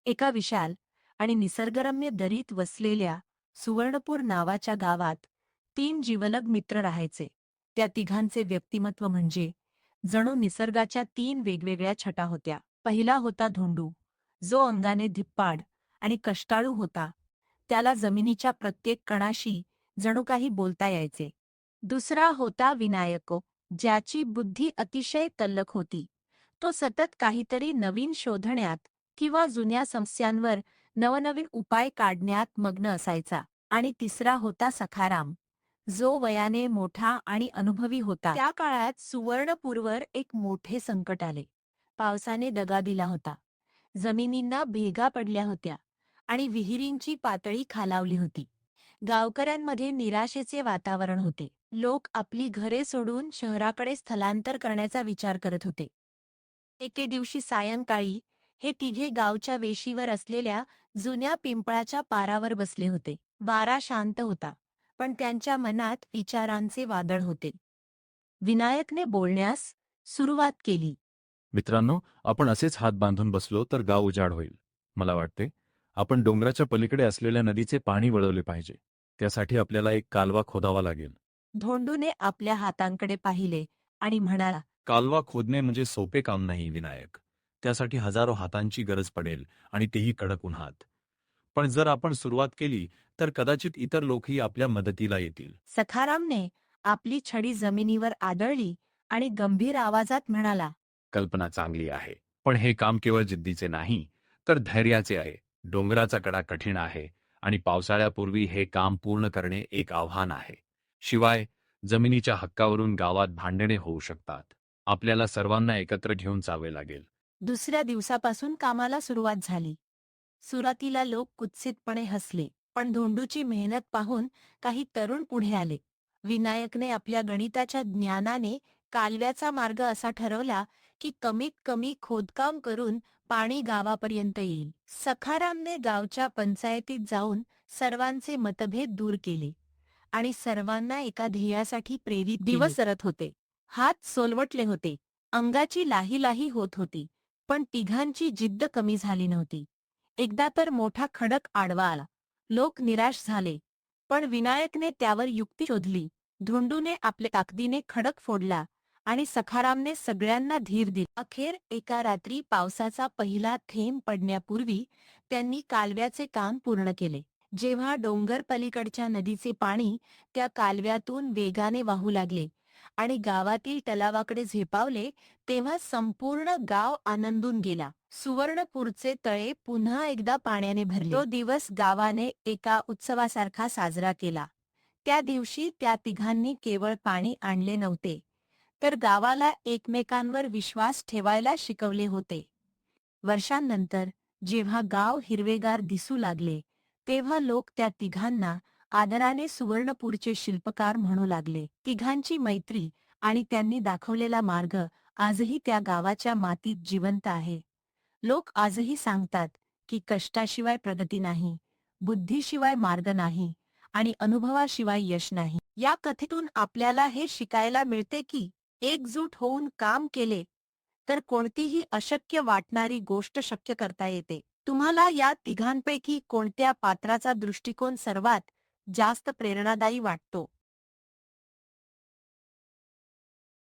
एका विशाल आणि निसर्गरम्य दरीत वसलेल्या सुवर्णपूर नावाच्या गावात 3 जिवलग मित्र राहायचे. त्या तिघांचे व्यक्तिमत्व म्हणजे जणू निसर्गाच्या 3 वेगवेगळ्या छटा होत्या. पहिला होता धोंडू, जो अंगाने धिप्पाड आणि कष्टाळू होता. त्याला जमिनीच्या प्रत्येक कणाशी जणू काही बोलता यायचे. दुसरा होता विनायको, ज्याची बुद्धी अतिशय तल्लख होती. तो सतत काहीतरी नवीन शोधण्यात किंवा जुन्या समस्यांवर नवनवीन उपाय काढण्यात मग्न असायचा. आणि तिसरा होता सखाराम, जो वयाने मोठा आणि अनुभवी होता. त्या काळात सुवर्णपूरवर एक मोठे संकट आले. पावसाने दगा दिला होता. जमिनींना भेगा पडल्या होत्या आणि विहिरींची पातळी खालावली होती. गावकऱ्यांमध्ये निराशेचे वातावरण होते. लोक आपली घरे सोडून शहराकडे स्थलांतर करण्याचा विचार करत होते. एके दिवशी सायंकाळी हे तिघे गावच्या वेशीवर असलेल्या जुन्या पिंपळाच्या पारावर बसले होते. वारा शांत होता, पण त्यांच्या मनात विचारांचे वादळ होते. विनायकने बोलण्यास सुरुवात केली. मित्रांनो, आपण असेच हात बांधून बसलो तर गाव उजाड होईल. मला वाटते आपण डोंगराच्या पलीकडे असलेल्या नदीचे पाणी वळवले पाहिजे. त्यासाठी आपल्याला एक कालवा खोदावा लागेल. धोंडूने आपल्या हातांकडे पाहिले आणि म्हणाला, कालवा खोदणे म्हणजे सोपे काम नाही विनायक. त्यासाठी हजारो हातांची गरज पडेल आणि तेही कडक उन्हात. पण जर आपण सुरुवात केली तर कदाचित इतर लोकही आपल्या मदतीला येतील. सखारामने आपली छडी जमिनीवर आदळली आणि गंभीर आवाजात म्हणाला, कल्पना चांगली आहे, पण हे काम केवळ जिद्दीचे नाही तर धैर्याचे आहे. डोंगराचा कडा कठीण आहे आणि पावसाळ्यापूर्वी हे काम पूर्ण करणे एक आव्हान आहे. शिवाय जमिनीच्या हक्कावरून गावात भांडणे होऊ शकतात. आपल्याला सर्वांना एकत्र घेऊन जावे लागेल. दुसऱ्या दिवसापासून कामाला सुरुवात झाली. सुरुवातीला लोक कुत्सितपणे हसले, पण धोंडूची मेहनत पाहून काही तरुण पुढे आले. विनायकने आपल्या गणिताच्या ज्ञानाने कालव्याचा मार्ग असा ठरवला की कमीत कमी खोदकाम करून पाणी गावापर्यंत येईल. सखारामने गावच्या पंचायतीत जाऊन सर्वांचे मतभेद दूर केले आणि सर्वांना एका ध्येयासाठी प्रेरित केले. दिवस सरत होते. हात सोलवटले होते. अंगाची लाही लाही होत होती. पण तिघांची जिद्द कमी झाली नव्हती. एकदा तर मोठा खडक आडवा आला. लोक निराश झाले, पण विनायकने त्यावर युक्ती शोधली. धोंडूने आपल्या ताकदीने खडक फोडला आणि सखारामने सगळ्यांना धीर दिला. अखेर एका रात्री पावसाचा पहिला थेंब पडण्यापूर्वी त्यांनी कालव्याचे काम पूर्ण केले. जेव्हा डोंगर पलीकडच्या नदीचे पाणी त्या कालव्यातून वेगाने वाहू लागले आणि गावातील तलावाकडे झेपावले, तेव्हा संपूर्ण गाव आनंदून गेला. सुवर्णपूरचे तळे पुन्हा एकदा पाण्याने भरले. तो दिवस गावाने एका उत्सवासारखा साजरा केला. त्या दिवशी त्या तिघांनी केवळ पाणी आणले नव्हते, तर गावाला एकमेकांवर विश्वास ठेवायला शिकवले होते. वर्षांनंतर जेव्हा गाव हिरवेगार दिसू लागले, तेव्हा लोक त्या तिघांना आदराने सुवर्णपूरचे शिल्पकार म्हणू लागले. तिघांची मैत्री आणि त्यांनी दाखवलेला मार्ग आजही त्या गावाच्या मातीत जिवंत आहे. लोक आजही सांगतात की कष्टाशिवाय प्रगती नाही, बुद्धीशिवाय मार्ग नाही आणि अनुभवाशिवाय यश नाही. या कथेतून आपल्याला हे शिकायला मिळते की एकजूट होऊन काम केले तर कोणतीही अशक्य वाटणारी गोष्ट शक्य करता येते. तुम्हाला या तिघांपैकी कोणत्या पात्राचा दृष्टिकोन सर्वात जास्त प्रेरणादायी वाटतो?